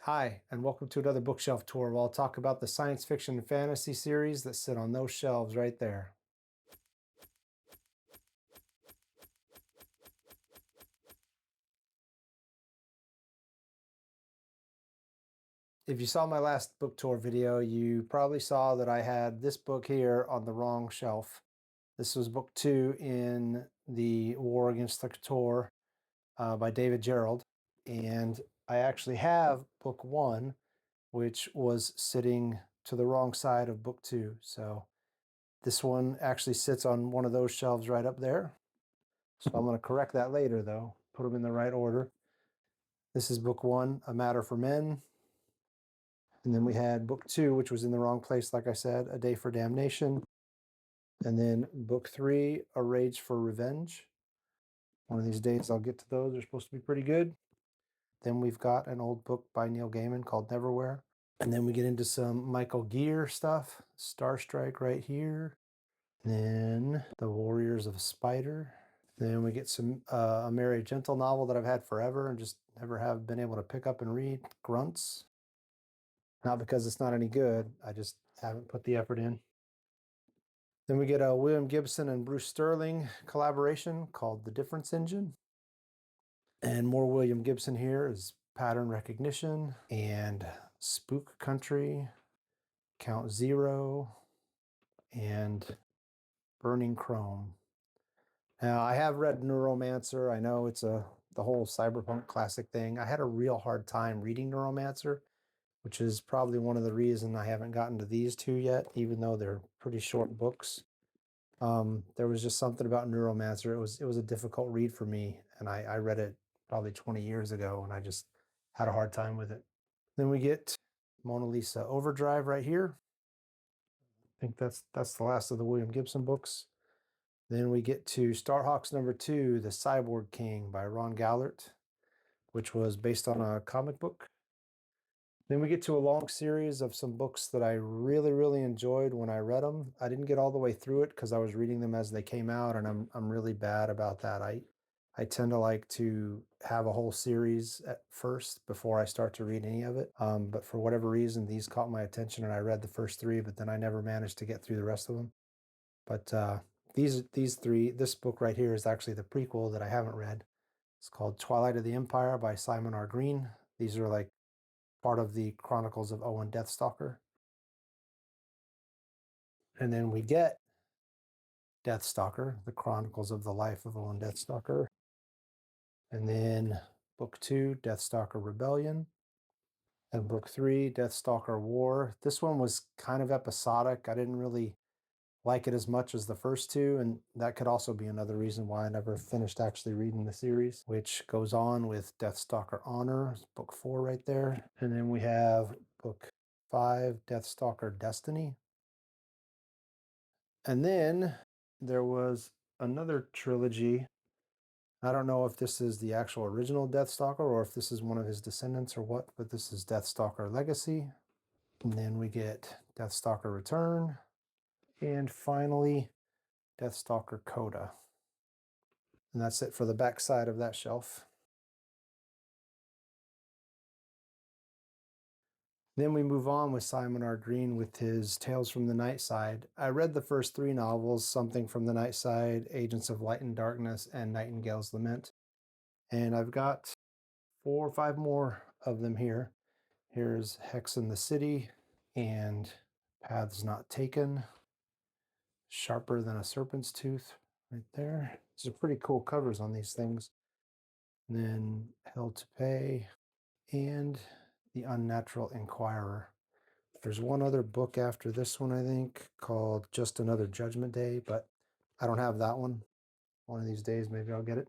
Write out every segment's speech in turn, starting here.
Hi, and welcome to another bookshelf tour where I'll talk about the science fiction and fantasy series that sit on those shelves right there. If you saw my last book tour video, you probably saw that I had this book here on the wrong shelf. This was book 2 in the War Against the Couture by David Gerald. And I actually have book 1, which was sitting to the wrong side of book 2. So this one actually sits on one of those shelves right up there. So I'm going to correct that later, though. Put them in the right order. This is book 1, A Matter for Men. And then we had book 2, which was in the wrong place, like I said, A Day for Damnation. And then book 3, A Rage for Revenge. One of these days I'll get to those. They're supposed to be pretty good. Then we've got an old book by Neil Gaiman called Neverwhere. And then we get into some Michael Gear stuff. Star Strike right here. Then The Warriors of Spider. Then we get some a Mary Gentle novel that I've had forever and just never have been able to pick up and read, Grunts. Not because it's not any good, I just haven't put the effort in. Then we get a William Gibson and Bruce Sterling collaboration called The Difference Engine. And more William Gibson here is Pattern Recognition and Spook Country, Count Zero, and Burning Chrome. Now, I have read Neuromancer. I know it's the whole cyberpunk classic thing. I had a real hard time reading Neuromancer, which is probably one of the reasons I haven't gotten to these two yet, even though they're pretty short books. There was just something about Neuromancer. It was a difficult read for me, and I read it probably 20 years ago, and I just had a hard time with it. Then we get Mona Lisa Overdrive right here. I think that's the last of the William Gibson books. Then we get to Starhawks #2, The Cyborg King by Ron Gallert, which was based on a comic book. Then we get to a long series of some books that I really, really enjoyed when I read them. I didn't get all the way through it because I was reading them as they came out, and I'm really bad about that. I tend to like to have a whole series at first before I start to read any of it. But for whatever reason, these caught my attention, and I read the first 3, but then I never managed to get through the rest of them. But these 3, this book right here is actually the prequel that I haven't read. It's called Twilight of the Empire by Simon R. Green. These are like part of the Chronicles of Owen Deathstalker. And then we get Deathstalker, the Chronicles of the Life of Owen Deathstalker. And then book 2, Deathstalker Rebellion. And book 3, Deathstalker War. This one was kind of episodic. I didn't really like it as much as the first 2, and that could also be another reason why I never finished actually reading the series, which goes on with Deathstalker Honor, book 4 right there. And then we have book 5, Deathstalker Destiny. And then there was another trilogy. I don't know if this is the actual original Deathstalker or if this is one of his descendants or what, but this is Deathstalker Legacy. And then we get Deathstalker Return. And finally, Deathstalker Coda. And that's it for the back side of that shelf. Then we move on with Simon R. Green with his Tales from the Night Side. I read the first 3 novels, Something from the Night Side, Agents of Light and Darkness, and Nightingale's Lament. And I've got 4 or 5 more of them here. Here's Hex in the City and Paths Not Taken. Sharper Than a Serpent's Tooth right there. These are pretty cool covers on these things. And then Hell to Pay and The Unnatural Inquirer. There's one other book after this one, I think, called Just Another Judgment Day, but I don't have that one. One of these days, maybe I'll get it.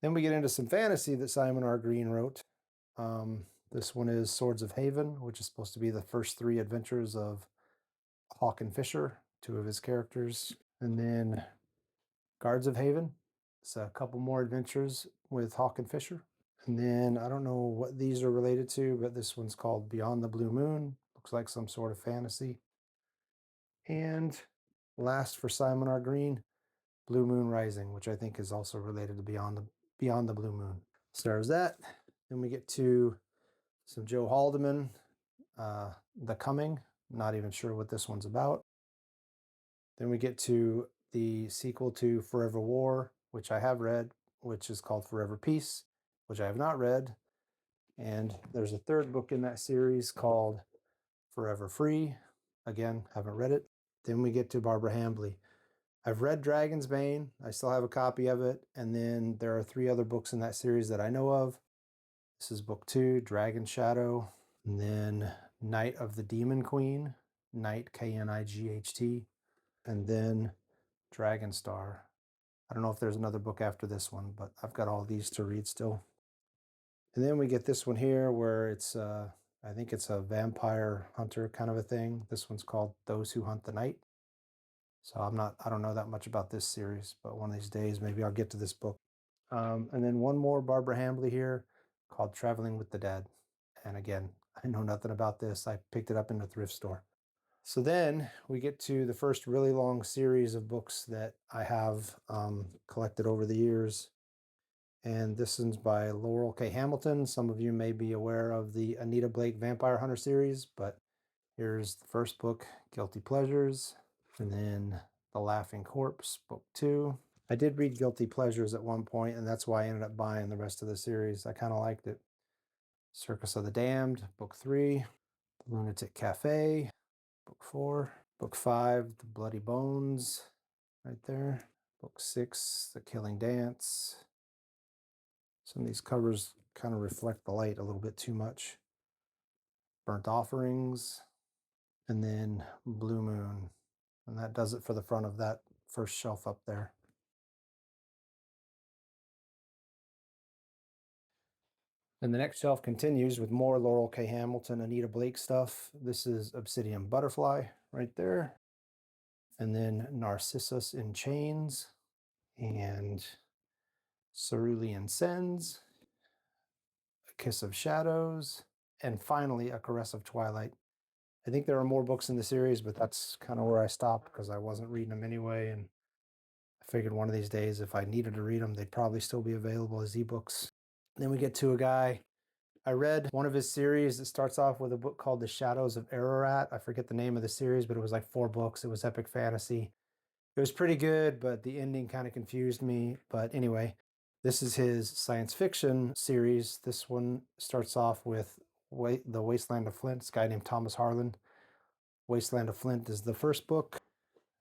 Then we get into some fantasy that Simon R. Green wrote. This one is Swords of Haven, which is supposed to be the first 3 adventures of Hawk and Fisher, 2 of his characters. And then Guards of Haven. It's a couple more adventures with Hawk and Fisher. And then I don't know what these are related to, but this one's called Beyond the Blue Moon. Looks like some sort of fantasy. And last for Simon R. Green, Blue Moon Rising, which I think is also related to Beyond the Blue Moon. So there's that. Then we get to some Joe Haldeman, The Coming. Not even sure what this one's about. Then we get to the sequel to Forever War, which I have read, which is called Forever Peace, which I have not read. And there's a third book in that series called Forever Free. Again, haven't read it. Then we get to Barbara Hambly. I've read Dragon's Bane. I still have a copy of it. And then there are 3 other books in that series that I know of. This is book 2, Dragon Shadow. And then Night of the Demon Queen, Night, Knight. And then Dragon Star. I don't know if there's another book after this one, but I've got all these to read still. And then we get this one here where it's, I think it's a vampire hunter kind of a thing. This one's called Those Who Hunt the Night. So I don't know that much about this series, but one of these days maybe I'll get to this book. And then one more Barbara Hambly here called Traveling with the Dead. And again, I know nothing about this. I picked it up in the thrift store. So then we get to the first really long series of books that I have collected over the years. And this one's by Laurel K. Hamilton. Some of you may be aware of the Anita Blake Vampire Hunter series, but here's the first book, Guilty Pleasures, and then The Laughing Corpse, book 2. I did read Guilty Pleasures at one point, and that's why I ended up buying the rest of the series. I kind of liked it. Circus of the Damned, book 3. The Lunatic Cafe, book 4. Book 5, The Bloody Bones, right there. Book 6, The Killing Dance. Some of these covers kind of reflect the light a little bit too much. Burnt Offerings, and then Blue Moon. And that does it for the front of that first shelf up there. And the next shelf continues with more Laurel K. Hamilton, Anita Blake stuff. This is Obsidian Butterfly right there. And then Narcissus in Chains and Cerulean Sens, A Kiss of Shadows, and finally A Caress of Twilight. I think there are more books in the series, but that's kind of where I stopped because I wasn't reading them anyway. And I figured one of these days, if I needed to read them, they'd probably still be available as ebooks. Then we get to a guy. I read one of his series that starts off with a book called The Shadows of Ararat. I forget the name of the series, but it was like 4 books. It was epic fantasy. It was pretty good, but the ending kind of confused me. But anyway, this is his science fiction series. This one starts off with The Wasteland of Flint. This guy named Thomas Harlan. Wasteland of Flint is the first book.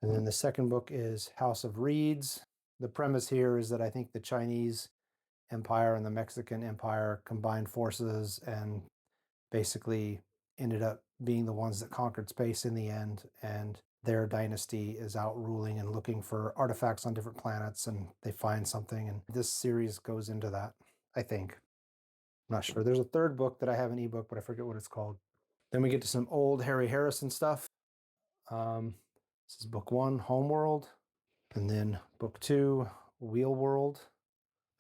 And then the second book is House of Reeds. The premise here is that I think the Chinese Empire and the Mexican Empire combined forces and basically ended up being the ones that conquered space in the end. And their dynasty is out ruling and looking for artifacts on different planets, and they find something. And this series goes into that, I think. I'm not sure. There's a third book that I have an ebook, but I forget what it's called. Then we get to some old Harry Harrison stuff. This is book 1, Homeworld. And then book 2, Wheel World.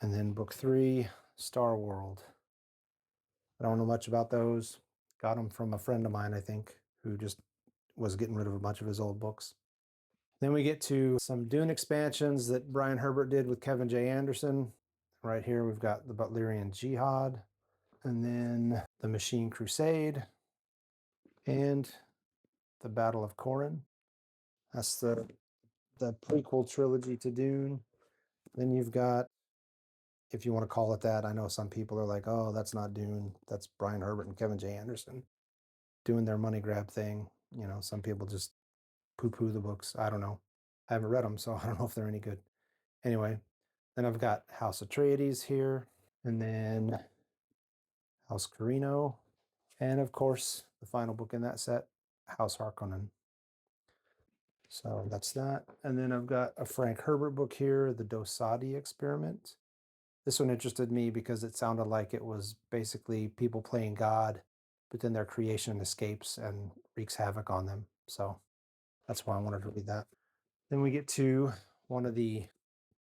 And then book 3, Star World. I don't know much about those. Got them from a friend of mine, I think, who just was getting rid of a bunch of his old books. Then we get to some Dune expansions that Brian Herbert did with Kevin J. Anderson. Right here we've got the Butlerian Jihad, and then the Machine Crusade, and the Battle of Corin. That's the prequel trilogy to Dune. Then you've got, if you want to call it that, I know some people are like, oh, that's not Dune. That's Brian Herbert and Kevin J. Anderson doing their money grab thing. You know, some people just poo-poo the books. I don't know. I haven't read them, so I don't know if they're any good. Anyway, then I've got House Atreides here, and then House Carino, and of course, the final book in that set, House Harkonnen. So that's that. And then I've got a Frank Herbert book here, The Dosadi Experiment. This one interested me because it sounded like it was basically people playing God, but then their creation escapes and wreaks havoc on them. So that's why I wanted to read that. Then we get to one of the,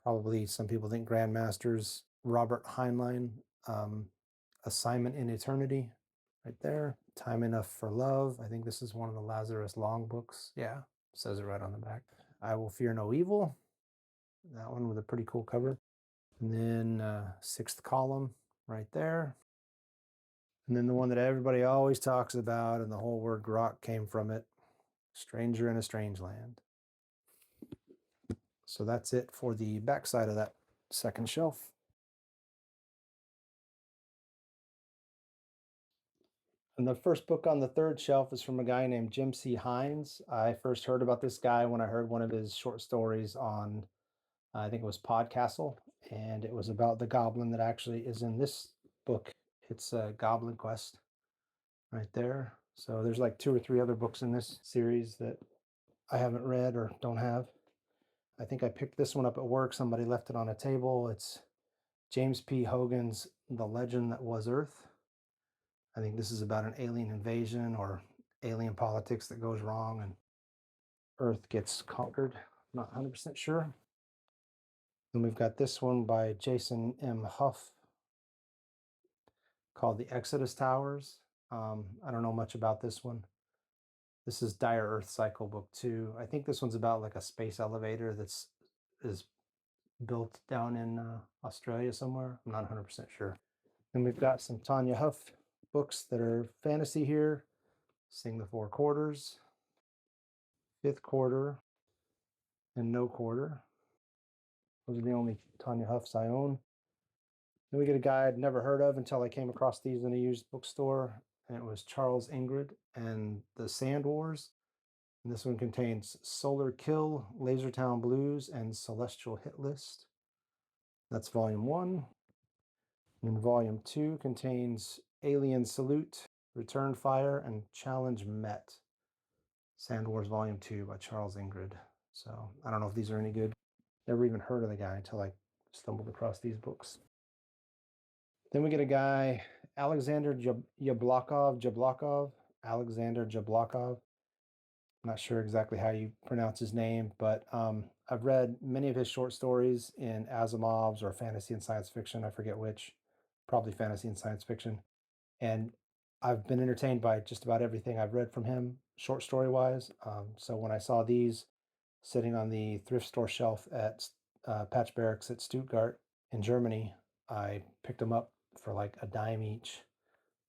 probably some people think grandmasters, Robert Heinlein, Assignment in Eternity, right there. Time Enough for Love. I think this is one of the Lazarus Long books. Yeah, says it right on the back. I Will Fear No Evil. That one with a pretty cool cover. And then sixth column right there. And then the one that everybody always talks about, and the whole word grok came from it, Stranger in a Strange Land. So that's it for the back side of that second shelf. And the first book on the third shelf is from a guy named Jim C. Hines. I first heard about this guy when I heard one of his short stories on, I think it was Podcastle, and it was about the goblin that actually is in this book. It's a Goblin Quest right there. So there's like 2 or 3 other books in this series that I haven't read or don't have. I think I picked this one up at work. Somebody left it on a table. It's James P. Hogan's The Legend That Was Earth. I think this is about an alien invasion or alien politics that goes wrong and Earth gets conquered. I'm not 100% sure. Then we've got this one by Jason M. Huff called The Exodus Towers. I don't know much about this one. This is Dire Earth Cycle Book 2. I think this one's about like a space elevator is built down in Australia somewhere. I'm not 100% sure. Then we've got some Tanya Huff books that are fantasy here. Sing the Four Quarters, Fifth Quarter, and No Quarter. Those are the only Tanya Huffs I own. Then we get a guy I'd never heard of until I came across these in a used bookstore, and it was Charles Ingrid and the Sand Wars. And this one contains Solar Kill, Lasertown Blues, and Celestial Hit List. That's volume 1. And volume 2 contains Alien Salute, Return Fire, and Challenge Met. Sand Wars Volume 2 by Charles Ingrid. So I don't know if these are any good. Never even heard of the guy until I stumbled across these books. Then we get a guy, Alexander Jablokov. Alexander Jablokov. I'm not sure exactly how you pronounce his name, but I've read many of his short stories in Asimov's or fantasy and science fiction. I forget which. Probably fantasy and science fiction. And I've been entertained by just about everything I've read from him, short story wise. So when I saw these sitting on the thrift store shelf at Patch Barracks at Stuttgart in Germany, I picked them up for like a dime each.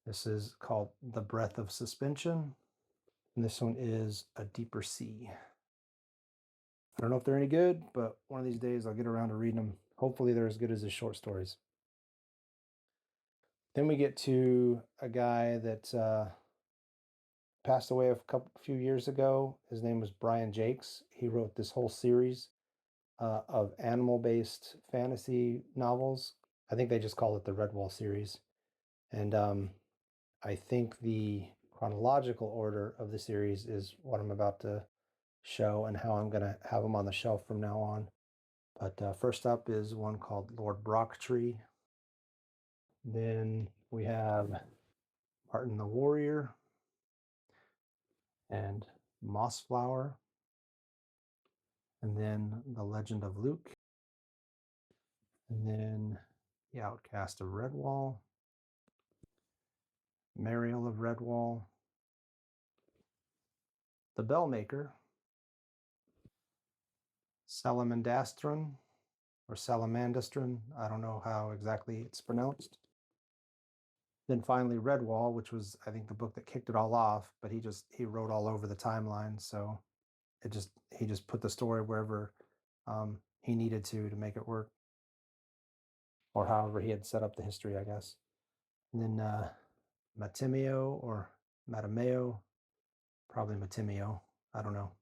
This is called The Breath of Suspension, and this one is A Deeper Sea. I don't know if they're any good, but one of these days I'll get around to reading them. Hopefully they're as good as his short stories. Then we get to a guy that passed away a few years ago. His name was Brian Jakes. He wrote this whole series of animal-based fantasy novels. I think they just call it the Redwall series. And I think the chronological order of the series is what I'm about to show and how I'm going to have them on the shelf from now on. But first up is one called Lord Brocktree. Then we have Martin the Warrior and Mossflower. And then The Legend of Luke. And then The Outcast of Redwall. Mariel of Redwall. The Bellmaker. Salamandastron or Salamandastron. I don't know how exactly it's pronounced. Then finally Redwall, which was I think the book that kicked it all off, but he wrote all over the timeline, so he just put the story wherever he needed to make it work, or however he had set up the history, I guess. And then Matimeo or Matameo, probably Matimeo, I don't know.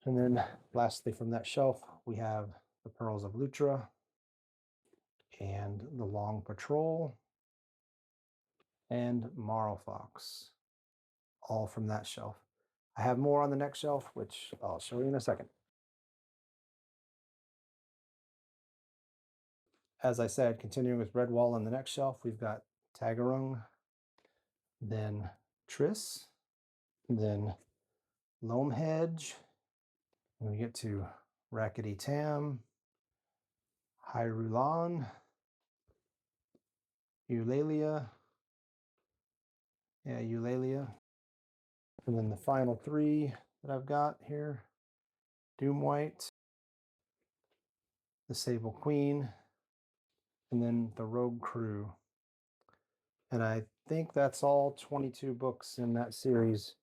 And then lastly from that shelf, we have The Pearls of Lutra and The Long Patrol and Marlfox, all from that shelf. I have more on the next shelf, which I'll show you in a second. As I said, continuing with Redwall on the next shelf, we've got Tagarung, then Triss, then Loamhedge, and we get to Rackety Tam, Hyrulan, Eulalia, Eulalia, and then the final 3 that I've got here, Doomwhite, The Sable Queen, and then The Rogue Crew. And I think that's all 22 books in that series.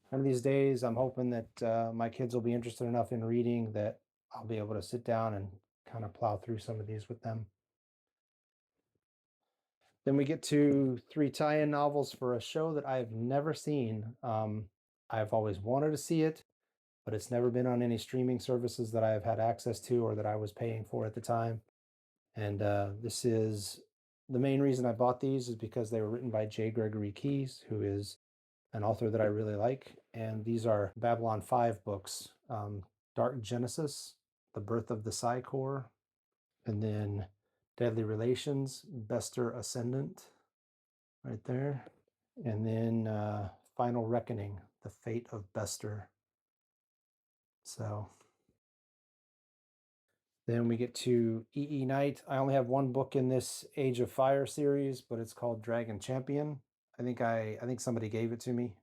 One of these days, I'm hoping that my kids will be interested enough in reading that I'll be able to sit down and kind of plow through some of these with them. Then we get to 3 tie-in novels for a show that I've never seen. I've always wanted to see it, but it's never been on any streaming services that I've had access to or that I was paying for at the time. And this is the main reason I bought these is because they were written by J. Gregory Keyes, who is an author that I really like. And these are Babylon 5 books, Dark Genesis, The Birth of the Psi Corps, and then Deadly Relations, Bester Ascendant, right there. And then Final Reckoning, The Fate of Bester. So then we get to E.E. Knight. I only have one book in this Age of Fire series, but it's called Dragon Champion. I think somebody gave it to me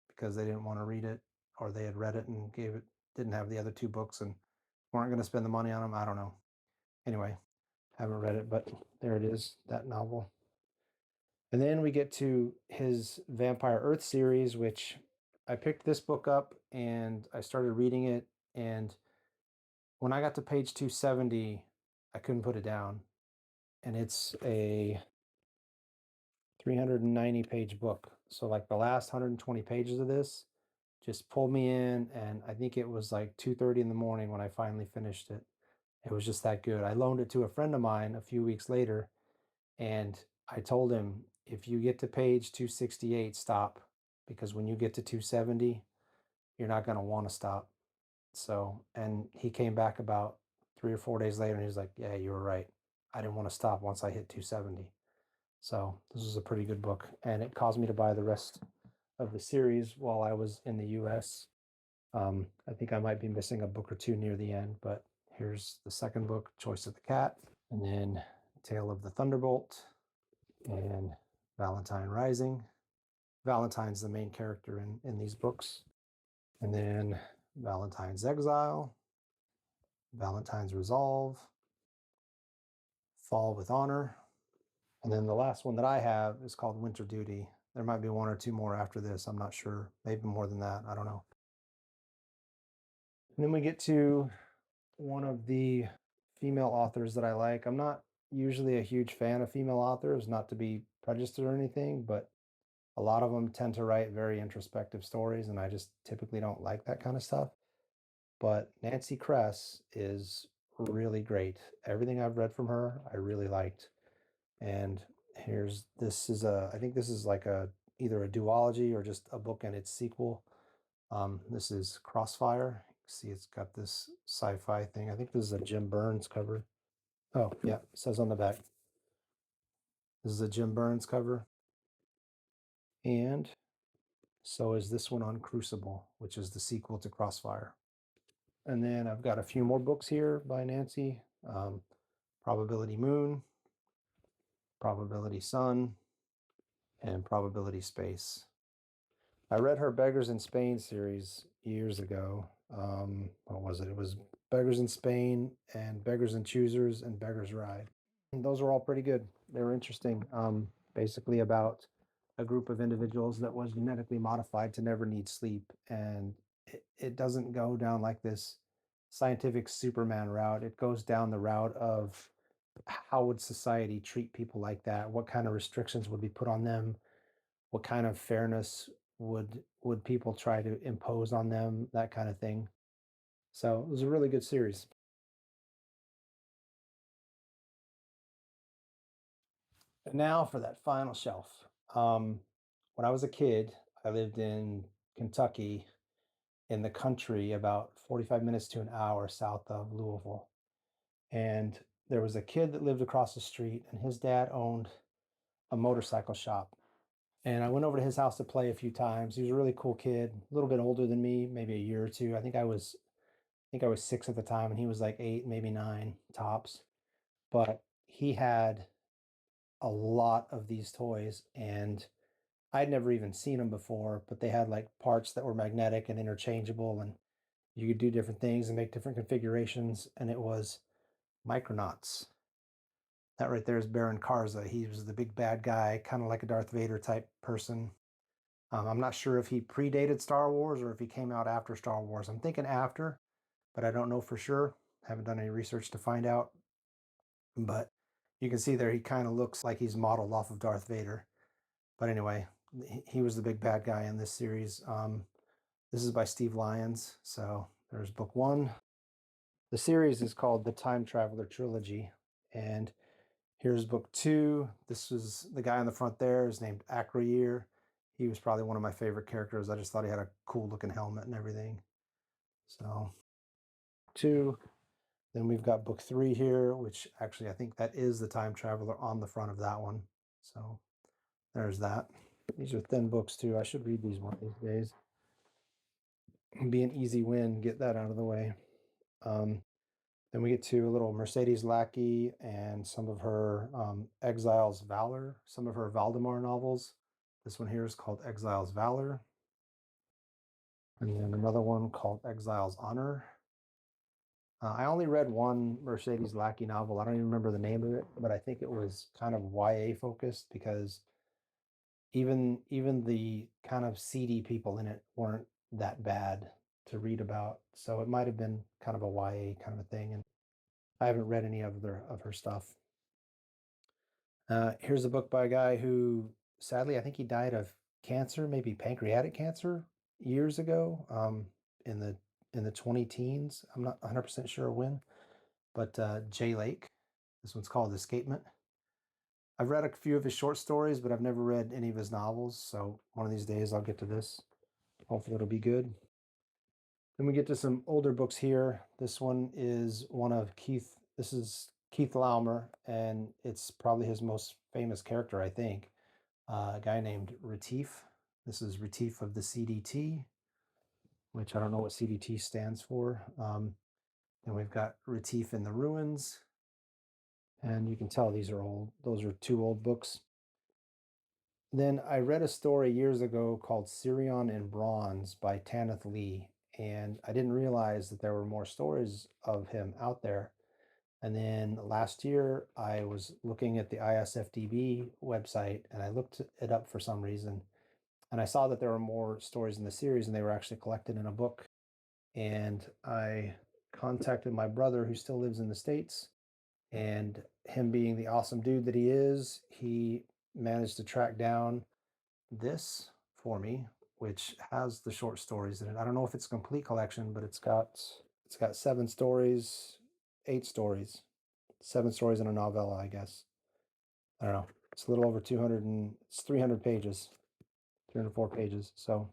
because they didn't want to read it, or they had read it and didn't have the other 2 books and weren't going to spend the money on them. I don't know. Anyway, haven't read it, but there it is, that novel. And then we get to his Vampire Earth series, which I picked this book up and I started reading it. And when I got to page 270, I couldn't put it down. And it's a 390-page book. So, like, the last 120 pages of this just pulled me in. And I think it was like 2:30 in the morning when I finally finished it. It was just that good. I loaned it to a friend of mine a few weeks later. And I told him, if you get to page 268, stop. Because when you get to 270, you're not going to want to stop. So, and he came back about 3 or 4 days later and he was like, yeah, you were right. I didn't want to stop once I hit 270. So this was a pretty good book. And it caused me to buy the rest of the series while I was in the US. I think I might be missing a book or 2 near the end, but here's the second book, Choice of the Cat, and then Tale of the Thunderbolt, and Valentine Rising. Valentine's the main character in these books. And then Valentine's Exile, Valentine's Resolve, Fall with Honor. And then the last one that I have is called Winter Duty. There might be 1 or 2 more after this. I'm not sure. Maybe more than that. I don't know. And then we get to one of the female authors that I like. I'm not usually a huge fan of female authors, not to be prejudiced or anything, but a lot of them tend to write very introspective stories, and I just typically don't like that kind of stuff. But Nancy Kress is really great. Everything I've read from her, I really liked. And I think this is like either a duology or just a book and its sequel. This is Crossfire. You can see it's got this sci-fi thing. I think this is a Jim Burns cover. Oh, yeah, it says on the back. This is a Jim Burns cover. And so is this one on Crucible, which is the sequel to Crossfire. And then I've got a few more books here by Nancy. Probability Moon, Probability Sun, and Probability Space. I read her Beggars in Spain series years ago. What was it? It was Beggars in Spain and Beggars and Choosers and Beggars Ride. And those were all pretty good. They were interesting. Basically about a group of individuals that was genetically modified to never need sleep. And it doesn't go down like this scientific Superman route. It goes down the route of how would society treat people like that? What kind of restrictions would be put on them? What kind of fairness would people try to impose on them? That kind of thing. So it was a really good series. And now for that final shelf. When I was a kid, I lived in Kentucky, in the country, about 45 minutes to an hour south of Louisville. And there was a kid that lived across the street, and his dad owned a motorcycle shop. And I went over to his house to play a few times. He was a really cool kid, a little bit older than me, maybe a year or two. I think I was 6 at the time, and he was like 8, maybe 9 tops. But he had a lot of these toys, and I'd never even seen them before, but they had like parts that were magnetic and interchangeable, and you could do different things and make different configurations. And it was Micronauts. That right there is Baron Karza. He was the big bad guy, kind of like a Darth Vader type person. I'm not sure if he predated Star Wars or if he came out after Star Wars. I'm thinking after, but I don't know for sure. Haven't done any research to find out. But you can see there he kind of looks like he's modeled off of Darth Vader. But anyway, he was the big bad guy in this series. This is by Steve Lyons. So there's book one. The series is called the Time Traveler Trilogy. And here's book two. This was the guy on the front there is named Acroyear. He was probably one of my favorite characters. I just thought he had a cool looking helmet and everything. So two. Then we've got book three here, which actually I think that is the Time Traveler on the front of that one. So there's that. These are thin books too. I should read these one of these days. Be an easy win, get that out of the way. Then we get to a little Mercedes Lackey and some of her Exile's Valor, some of her Valdemar novels. This one here is called Exile's Valor. And then another one called Exile's Honor. I only read one Mercedes Lackey novel. I don't even remember the name of it, but I think it was kind of YA focused because even the kind of seedy people in it weren't that bad to read about. So it might have been kind of a YA kind of a thing. And I haven't read any of her stuff. Here's a book by a guy who sadly I think he died of cancer, maybe pancreatic cancer years ago, in the 20 teens. I'm not 100% sure when, but Jay Lake. This one's called Escapement. I've read a few of his short stories, but I've never read any of his novels. So one of these days I'll get to this. Hopefully it'll be good. Then we get to some older books here. This one is one of Keith. This is Keith Laumer, and it's probably his most famous character, I think. A guy named Retief. This is Retief of the CDT, which I don't know what CDT stands for. And we've got Retief in the Ruins. And you can tell these are old. Those are two old books. Then I read a story years ago called Sirion in Bronze by Tanith Lee, and I didn't realize that there were more stories of him out there. And then last year, I was looking at the ISFDB website, and I looked it up for some reason, and I saw that there were more stories in the series, and they were actually collected in a book. And I contacted my brother, who still lives in the States, and him being the awesome dude that he is, he managed to track down this for me, which has the short stories in it. I don't know if it's a complete collection, but it's got 7 stories, 8 stories, 7 stories in a novella, I guess. I don't know. It's a little over 200 and it's 300 pages, 304 pages. So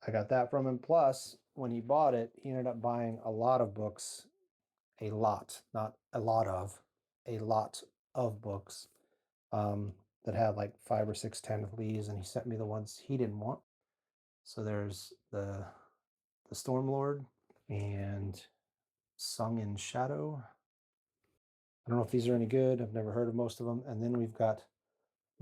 I got that from him. Plus, when he bought it, he ended up buying a lot of books, a lot, not a lot of books that had like 5 or 6 Tanith Lees, and he sent me the ones he didn't want. So there's the Stormlord and Sung in Shadow. I don't know if these are any good. I've never heard of most of them. And then we've got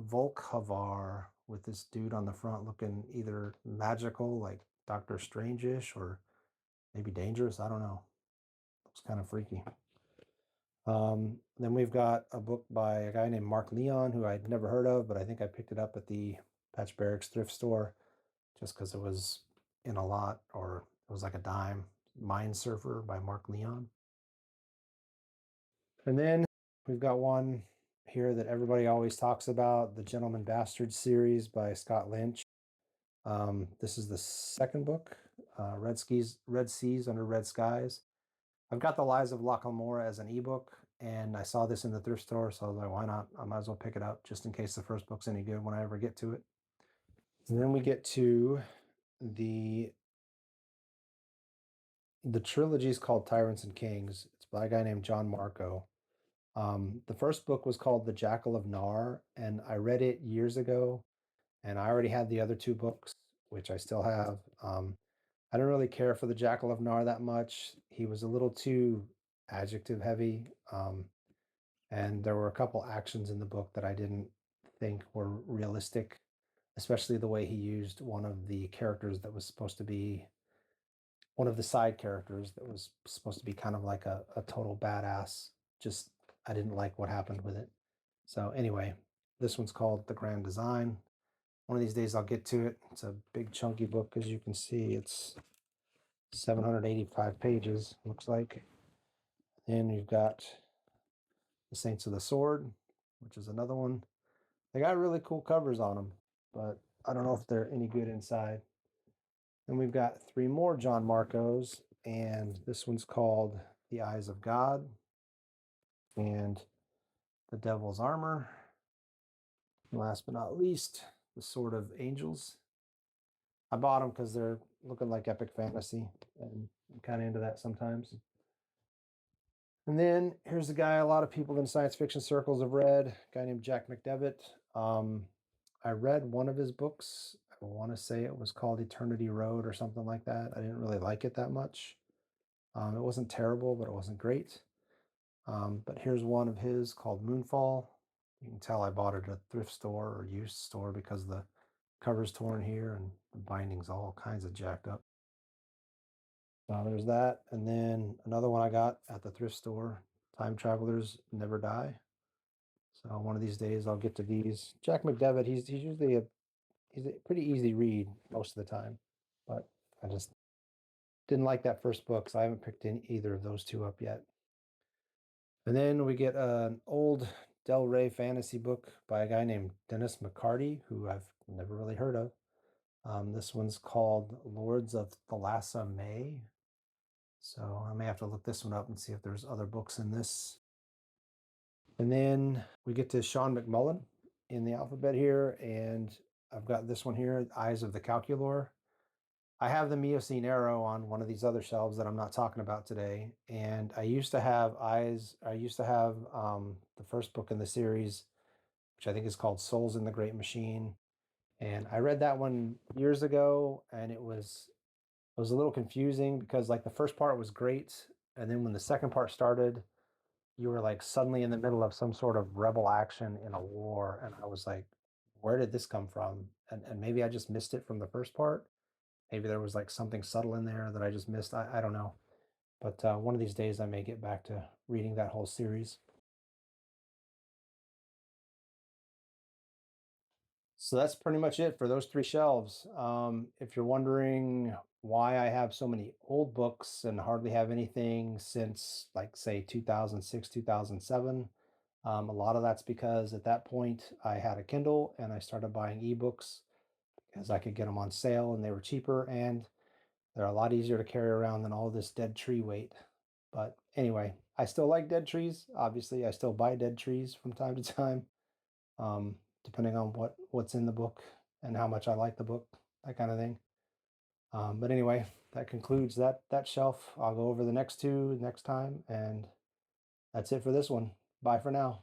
Volkhavar with this dude on the front looking either magical, like Doctor Strange-ish, or maybe dangerous. I don't know. Looks kind of freaky. Then we've got a book by a guy named Mark Leon, who I'd never heard of, but I think I picked it up at the Patch Barracks thrift store just because it was in a lot, or it was like a dime. Mind Surfer by Mark Leon. And then we've got one here that everybody always talks about, the Gentleman Bastard series by Scott Lynch. This is the second book, Red Seas Under Red Skies. I've got The Lies of Lockelmore as an ebook, and I saw this in the thrift store, so I was like, why not? I might as well pick it up just in case the first book's any good when I ever get to it. And then we get to the trilogy is called Tyrants and Kings. It's by a guy named John Marco. The first book was called The Jackal of Nar, and I read it years ago, and I already had the other 2 books, which I still have. I don't really care for The Jackal of Nar that much. He was a little too adjective heavy, and there were a couple actions in the book that I didn't think were realistic, especially the way he used one of the characters that was supposed to be one of the side characters that was supposed to be kind of like a total badass. Just I didn't like what happened with it. So anyway, this one's called The Grand Design. One of these days I'll get to it. It's a big chunky book, as you can see. It's 785 pages, looks like. And you've got The Saints of the Sword, which is another one. They got really cool covers on them, but I don't know if they're any good inside. Then we've got three more John Marcos, and this one's called The Eyes of God and The Devil's Armor. And last but not least, The Sword of Angels. I bought them because they're looking like epic fantasy, and I'm kind of into that sometimes. And then here's a guy a lot of people in science fiction circles have read, a guy named Jack McDevitt. I read one of his books. I want to say it was called Eternity Road or something like that. I didn't really like it that much. It wasn't terrible, but it wasn't great. But here's one of his called Moonfall. You can tell I bought it at a thrift store or used store because the cover's torn here and the binding's all kinds of jacked up. There's that. And then another one I got at the thrift store, Time Travelers Never Die. So one of these days I'll get to these. Jack McDevitt, he's usually he's a pretty easy read most of the time, but I just didn't like that first book, so I haven't picked either of those two up yet. And then we get an old Del Rey fantasy book by a guy named Dennis McCarty, who I've never really heard of. This one's called Lords of Thalassa May. So I may have to look this one up and see if there's other books in this. And then we get to Sean McMullen in the alphabet here, and I've got this one here, Eyes of the Calculor. I have the Miocene Arrow on one of these other shelves that I'm not talking about today, and I used to have the first book in the series, which I think is called Souls in the Great Machine. And I read that one years ago, and it was a little confusing because like the first part was great, and then when the second part started, you were like suddenly in the middle of some sort of rebel action in a war, and I was like, where did this come from? And maybe I just missed it from the first part. Maybe there was like something subtle in there that I just missed. I don't know. But one of these days I may get back to reading that whole series. So that's pretty much it for those three shelves. If you're wondering why I have so many old books and hardly have anything since, like, say, 2006, 2007, a lot of that's because at that point I had a Kindle and I started buying ebooks because I could get them on sale and they were cheaper and they're a lot easier to carry around than all this dead tree weight. But anyway, I still like dead trees. Obviously, I still buy dead trees from time to time, depending on what's in the book and how much I like the book, that kind of thing. But anyway, that concludes that shelf. I'll go over the next two next time, and that's it for this one. Bye for now.